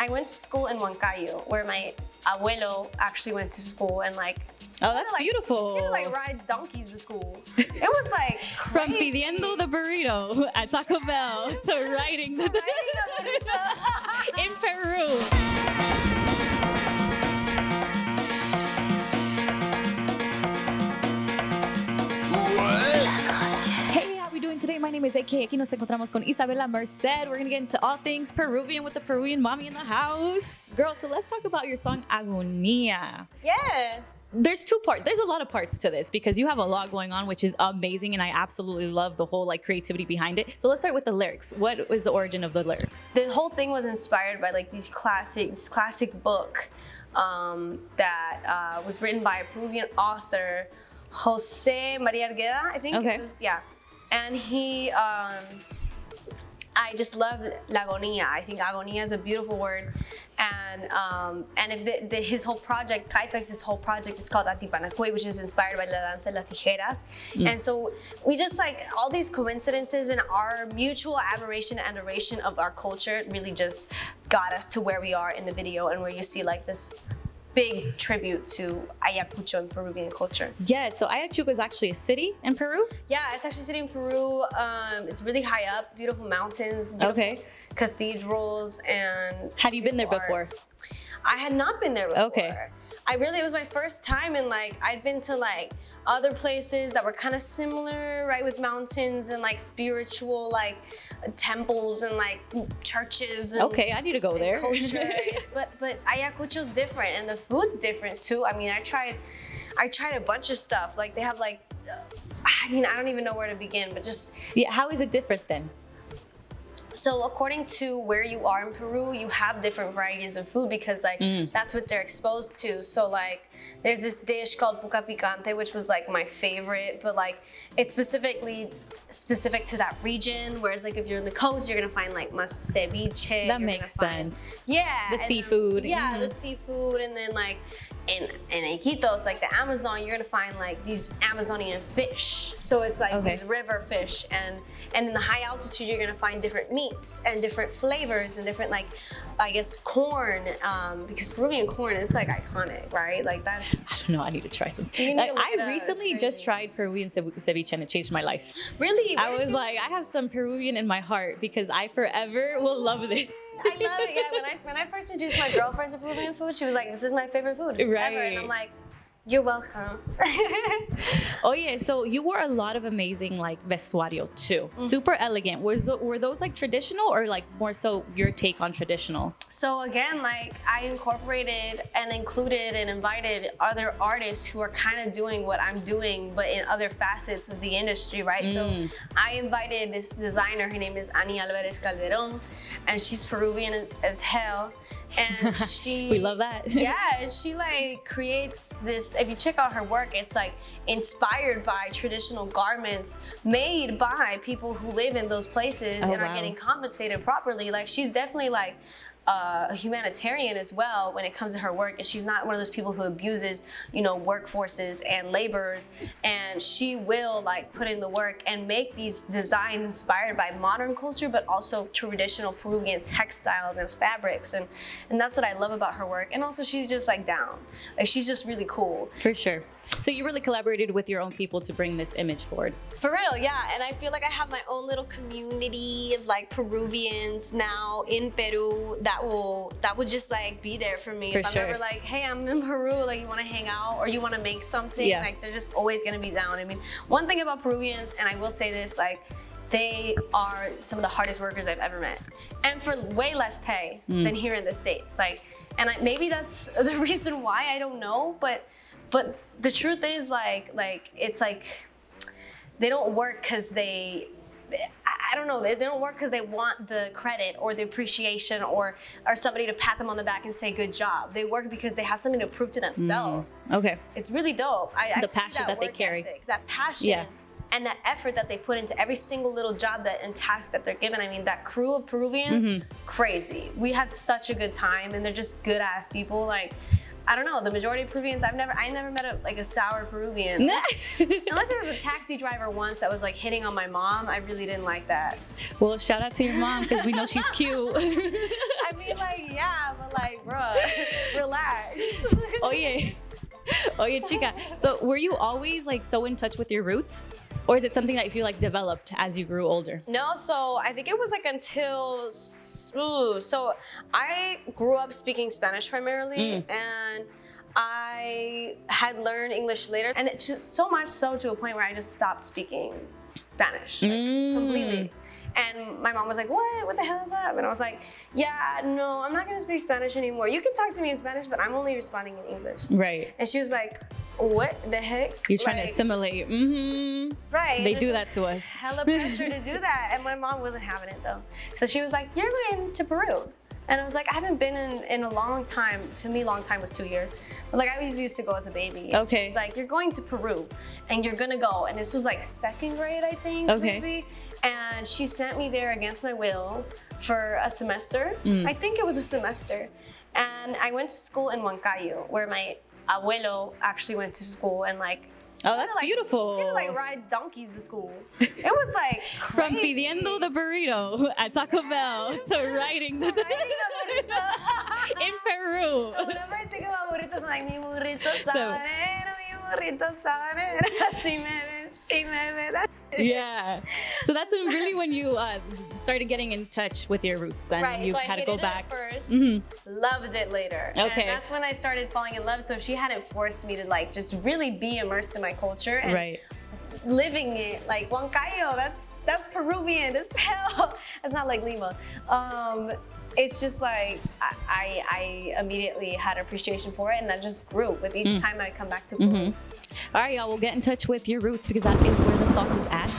I went to school in Huancayo, where my abuelo actually went to school, and like, oh, that's beautiful. You had to like ride donkeys to school. It was like crazy. From pidiendo the burrito at Taco Bell to riding the in Peru. Today, my name is AK. Aquí nos encontramos con Isabela Merced. We're going to get into all things Peruvian with the Peruvian mommy in the house. Girl, so let's talk about your song, Agonia. Yeah. There's two parts. There's a lot of parts to this because you have a lot going on, which is amazing. And I absolutely love the whole like creativity behind it. So let's start with the lyrics. What was the origin of the lyrics? The whole thing was inspired by like this classic book that was written by a Peruvian author, Jose Maria Argueda, I think. Okay. It was, yeah. And he, I just love la agonía. I think agonía is a beautiful word. And if his whole project, Kaifex's whole project is called Atipanacue, which is inspired by la danza de las tijeras. And so we just like, all these coincidences and our mutual admiration and adoration of our culture really just got us to where we are in the video, and where you see like this big tribute to Ayacucho and Peruvian culture. Yeah, so Ayacucho is actually a city in Peru? Yeah, it's actually a city in Peru. It's really high up, beautiful mountains, beautiful cathedrals, and had you been there before? I had not been there before. Okay. It was my first time, and like I'd been to like other places that were kind of similar, right, with mountains and like spiritual like temples and like churches. And, okay, I need to go there. Culture. but Ayacucho's different, and the food's different too. I mean, I tried a bunch of stuff. Like they have like, I mean, I don't even know where to begin, but just yeah. How is it different then? So according to where you are in Peru, you have different varieties of food because like that's what they're exposed to. So like there's this dish called puca picante, which was like my favorite, but like it's specific to that region. Whereas like if you're in the coast, you're gonna find like más ceviche. That makes sense. Yeah. The seafood. Yeah, the seafood, and then like in Iquitos, like the Amazon, you're gonna find like these Amazonian fish. So it's like these river fish, and in the high altitude, you're gonna find different meats and different flavors and different like, I guess, corn, because Peruvian corn is like iconic, right? Like that's. I don't know. I need to try some. Like, I recently just tried Peruvian ceviche, and it changed my life. Really? I was like, I have some Peruvian in my heart because I forever will love this. I love it. Yeah, when I first introduced my girlfriend to Peruvian food, she was like, "This is my favorite food ever," and I'm like, "You're welcome." Oh yeah, so you wore a lot of amazing like vestuario too, super elegant. Were those like traditional or like more so your take on traditional? So again, like I incorporated and included and invited other artists who are kind of doing what I'm doing, but in other facets of the industry, right? So I invited this designer. Her name is Ani Alvarez Calderon, and she's Peruvian as hell. And she we love that. Yeah, and she like creates this. If you check out her work, it's like inspired by traditional garments made by people who live in those places and are getting compensated properly. Like she's definitely like a humanitarian as well when it comes to her work, and she's not one of those people who abuses, you know, workforces and laborers, and she will like put in the work and make these designs inspired by modern culture but also traditional Peruvian textiles and fabrics, and that's what I love about her work. And also she's just like down, like she's just really cool. For sure. So you really collaborated with your own people to bring this image forward. For real, yeah. And I feel like I have my own little community of like Peruvians now in Peru that would just like be there for me. If I'm ever like, hey, I'm in Peru, like you want to hang out or you want to make something, like they're just always gonna be down. I mean, one thing about Peruvians, and I will say this, like they are some of the hardest workers I've ever met, and for way less pay than here in the States. Like, and maybe that's the reason why, I don't know, but the truth is like it's like they don't work because I don't know, they don't work because they want the credit or the appreciation or somebody to pat them on the back and say good job. They work because they have something to prove to themselves. Okay. It's really dope. The passion that they carry. Ethic, that passion and that effort that they put into every single little job and task that they're given. I mean, that crew of Peruvians, crazy. We had such a good time, and they're just good ass people. Like, I don't know, the majority of Peruvians, I never met a sour Peruvian. Unless there was a taxi driver once that was like hitting on my mom. I really didn't like that. Well, shout out to your mom because we know she's cute. I mean, like, yeah, Oye, chica. So were you always like so in touch with your roots? Or is it something that you feel like developed as you grew older? No, so I think it was like until, so I grew up speaking Spanish primarily, and I had learned English later, and it's just so much so to a point where I just stopped speaking Spanish completely. And my mom was like, what the hell is that? And I was like, yeah, no, I'm not gonna speak Spanish anymore. You can talk to me in Spanish, but I'm only responding in English. Right. And she was like, what the heck? You're trying to assimilate. Right. They do that to us. Hella pressure to do that. And my mom wasn't having it though. So she was like, you're going to Peru. And I was like, I haven't been in a long time. To me, long time was 2 years. But like I always used to go as a baby. And okay. She was like, you're going to Peru and you're gonna go. And this was like second grade, I think, maybe. And she sent me there against my will for a semester. I think it was a semester. And I went to school in Huancayo, where my abuelo actually went to school, and like, oh, that's beautiful. He would like ride donkeys to school. It was like crazy. From pidiendo the burrito at Taco Bell to riding the burrito in Peru. So whenever I think about burritos, I'm like, mi burrito sabanero, mi burrito sabanero. Si me ves, si me ves. Yeah. So that's when you started getting in touch with your roots. Then right. You so had I to go hated back. it at first, loved it later. Okay. And that's when I started falling in love. So she hadn't forced me to like just really be immersed in my culture and living it. Like Huancayo, that's Peruvian as hell. That's not like Lima. It's just like I immediately had appreciation for it, and that just grew with each time I come back to Peru. All right, y'all, we'll get in touch with your roots because that is where the sauce is at.